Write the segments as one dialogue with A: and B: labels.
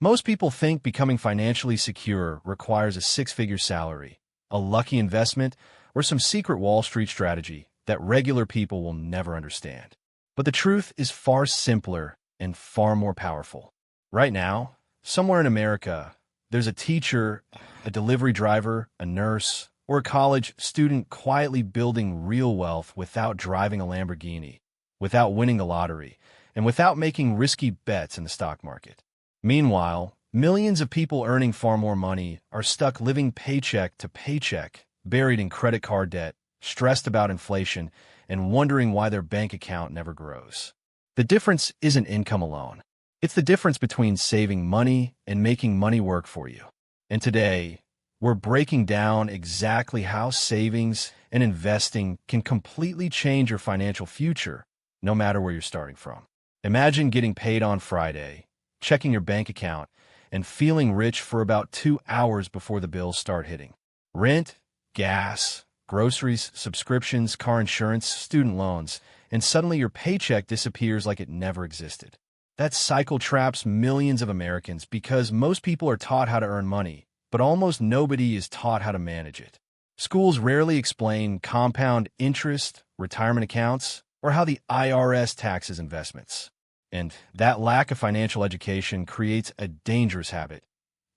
A: Most people think becoming financially secure requires a six-figure salary, a lucky investment, or some secret Wall Street strategy that regular people will never understand. But the truth is far simpler and far more powerful. Right now, somewhere in America, there's a teacher, a delivery driver, a nurse, or a college student quietly building real wealth without driving a Lamborghini, without winning the lottery, and without making risky bets in the stock market. Meanwhile, millions of people earning far more money are stuck living paycheck to paycheck, buried in credit card debt, stressed about inflation, and wondering why their bank account never grows. The difference isn't income alone. It's the difference between saving money and making money work for you. And today, we're breaking down exactly how savings and investing can completely change your financial future, no matter where you're starting from. Imagine getting paid on Friday, checking your bank account, and feeling rich for about 2 hours before the bills start hitting. Rent, gas, groceries, subscriptions, car insurance, student loans, and suddenly your paycheck disappears like it never existed. That cycle traps millions of Americans because most people are taught how to earn money, but almost nobody is taught how to manage it. Schools rarely explain compound interest, retirement accounts, or how the IRS taxes investments. And that lack of financial education creates a dangerous habit.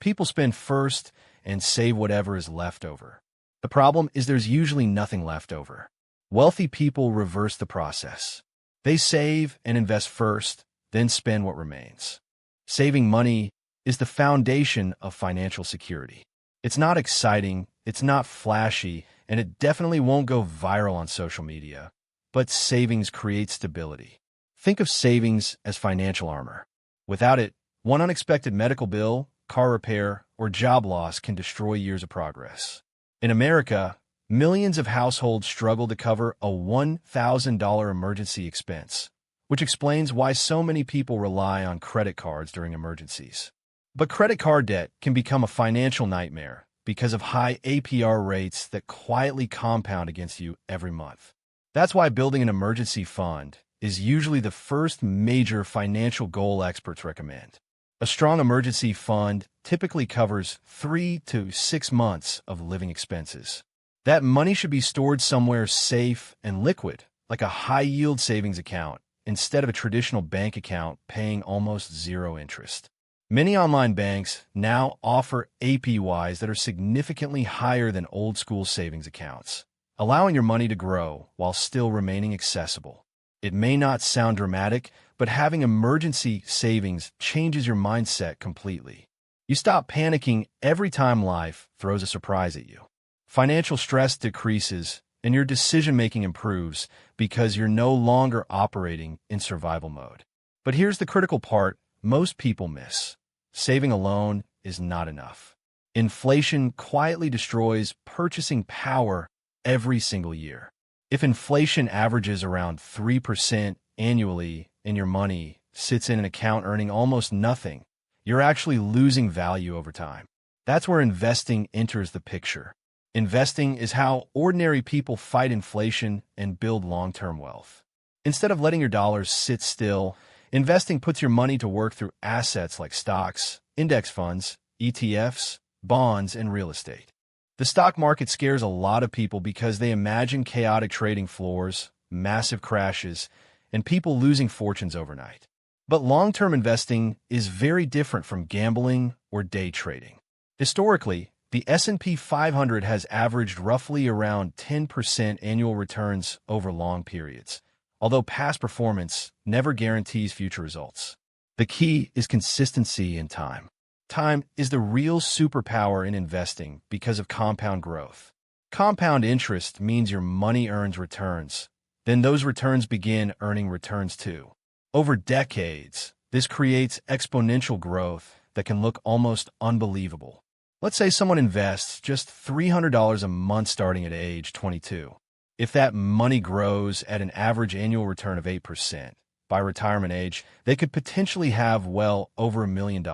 A: People spend first and save whatever is left over. The problem is there's usually nothing left over. Wealthy people reverse the process. They save and invest first, then spend what remains. Saving money is the foundation of financial security. It's not exciting, it's not flashy, and it definitely won't go viral on social media. But savings creates stability. Think of savings as financial armor. Without it, one unexpected medical bill, car repair, or job loss can destroy years of progress. In America, millions of households struggle to cover a $1,000 emergency expense, which explains why so many people rely on credit cards during emergencies. But credit card debt can become a financial nightmare because of high APR rates that quietly compound against you every month. That's why building an emergency fund is usually the first major financial goal experts recommend. A strong emergency fund typically covers 3 to 6 months of living expenses. That money should be stored somewhere safe and liquid, like a high-yield savings account, instead of a traditional bank account paying almost zero interest. Many online banks now offer APYs that are significantly higher than old-school savings accounts, allowing your money to grow while still remaining accessible. It may not sound dramatic, but having emergency savings changes your mindset completely. You stop panicking every time life throws a surprise at you. Financial stress decreases, and your decision-making improves because you're no longer operating in survival mode. But here's the critical part most people miss. Saving alone is not enough. Inflation quietly destroys purchasing power every single year. If inflation averages around 3% annually and your money sits in an account earning almost nothing, you're actually losing value over time. That's where investing enters the picture. Investing is how ordinary people fight inflation and build long-term wealth. Instead of letting your dollars sit still, investing puts your money to work through assets like stocks, index funds, ETFs, bonds, and real estate. The stock market scares a lot of people because they imagine chaotic trading floors, massive crashes, and people losing fortunes overnight. But long-term investing is very different from gambling or day trading. Historically, the S&P 500 has averaged roughly around 10% annual returns over long periods, although past performance never guarantees future results. The key is consistency in time. Time is the real superpower in investing because of compound growth. Compound interest means your money earns returns. Then those returns begin earning returns too. Over decades, this creates exponential growth that can look almost unbelievable. Let's say someone invests just $300 a month starting at age 22. If that money grows at an average annual return of 8%, by retirement age, they could potentially have well over $1 million.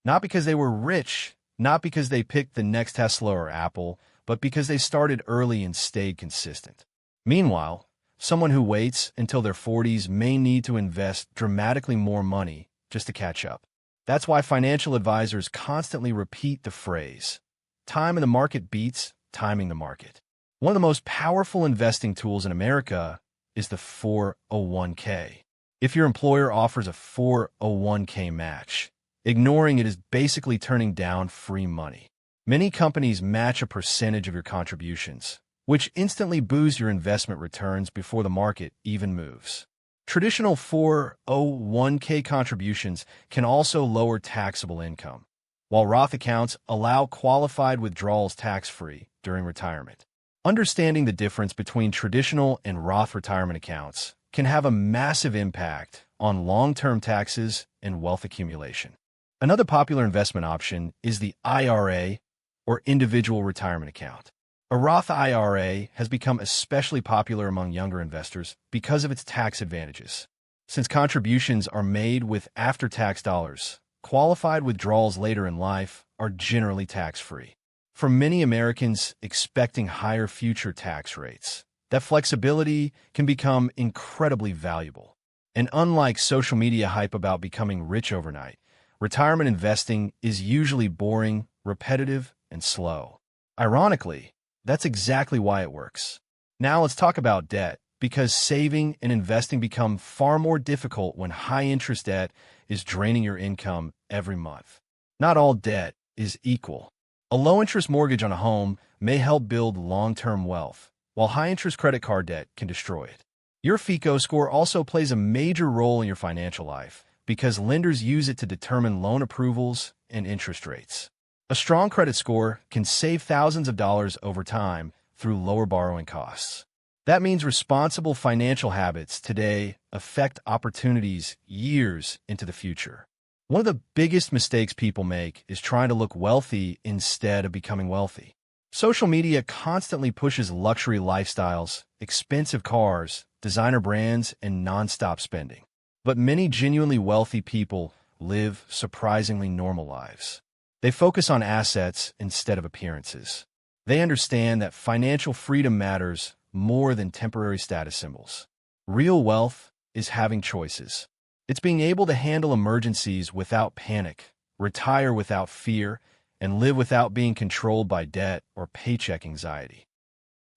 A: Not because they were rich, not because they picked the next Tesla or Apple, but because they started early and stayed consistent. Meanwhile, someone who waits until their 40s may need to invest dramatically more money just to catch up. That's why financial advisors constantly repeat the phrase, time in the market beats timing the market. One of the most powerful investing tools in America is the 401k. If your employer offers a 401k match, ignoring it is basically turning down free money. Many companies match a percentage of your contributions, which instantly boosts your investment returns before the market even moves. Traditional 401k contributions can also lower taxable income, while Roth accounts allow qualified withdrawals tax-free during retirement. Understanding the difference between traditional and Roth retirement accounts can have a massive impact on long-term taxes and wealth accumulation. Another popular investment option is the IRA, or individual retirement account. A Roth IRA has become especially popular among younger investors because of its tax advantages. Since contributions are made with after-tax dollars, qualified withdrawals later in life are generally tax-free. For many Americans expecting higher future tax rates, that flexibility can become incredibly valuable. And unlike social media hype about becoming rich overnight, retirement investing is usually boring, repetitive, and slow. Ironically, that's exactly why it works. Now let's talk about debt, because saving and investing become far more difficult when high-interest debt is draining your income every month. Not all debt is equal. A low-interest mortgage on a home may help build long-term wealth, while high-interest credit card debt can destroy it. Your FICO score also plays a major role in your financial life because lenders use it to determine loan approvals and interest rates. A strong credit score can save thousands of dollars over time through lower borrowing costs. That means responsible financial habits today affect opportunities years into the future. One of the biggest mistakes people make is trying to look wealthy instead of becoming wealthy. Social media constantly pushes luxury lifestyles, expensive cars, designer brands, and nonstop spending. But many genuinely wealthy people live surprisingly normal lives. They focus on assets instead of appearances. They understand that financial freedom matters more than temporary status symbols. Real wealth is having choices. It's being able to handle emergencies without panic, retire without fear, and live without being controlled by debt or paycheck anxiety.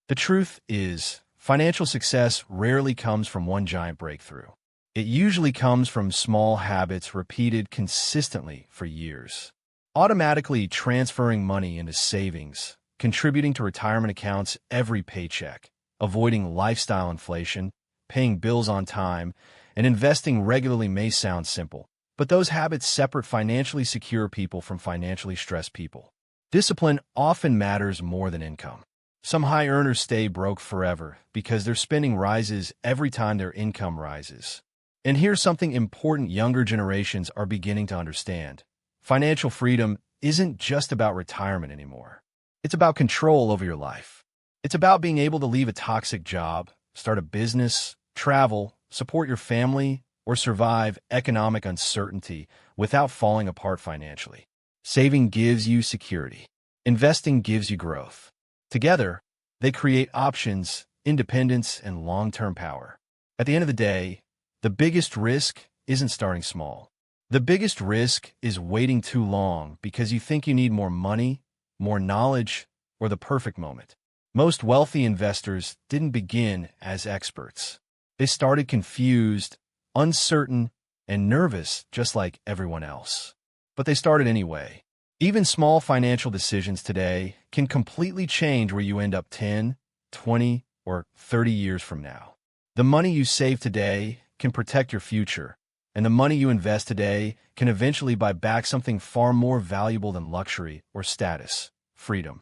A: The truth is, financial success rarely comes from one giant breakthrough. It usually comes from small habits repeated consistently for years. Automatically transferring money into savings, contributing to retirement accounts every paycheck, avoiding lifestyle inflation, paying bills on time, and investing regularly may sound simple, but those habits separate financially secure people from financially stressed people. Discipline often matters more than income. Some high earners stay broke forever because their spending rises every time their income rises. And here's something important younger generations are beginning to understand. Financial freedom isn't just about retirement anymore. It's about control over your life. It's about being able to leave a toxic job, start a business, travel, support your family, or survive economic uncertainty without falling apart financially. Saving gives you security. Investing gives you growth. Together, they create options, independence, and long-term power. At the end of the day, the biggest risk isn't starting small. The biggest risk is waiting too long because you think you need more money, more knowledge, or the perfect moment. Most wealthy investors didn't begin as experts. They started confused, uncertain, and nervous just like everyone else. But they started anyway. Even small financial decisions today can completely change where you end up 10, 20, or 30 years from now. The money you save today can protect your future, and the money you invest today can eventually buy back something far more valuable than luxury or status: freedom.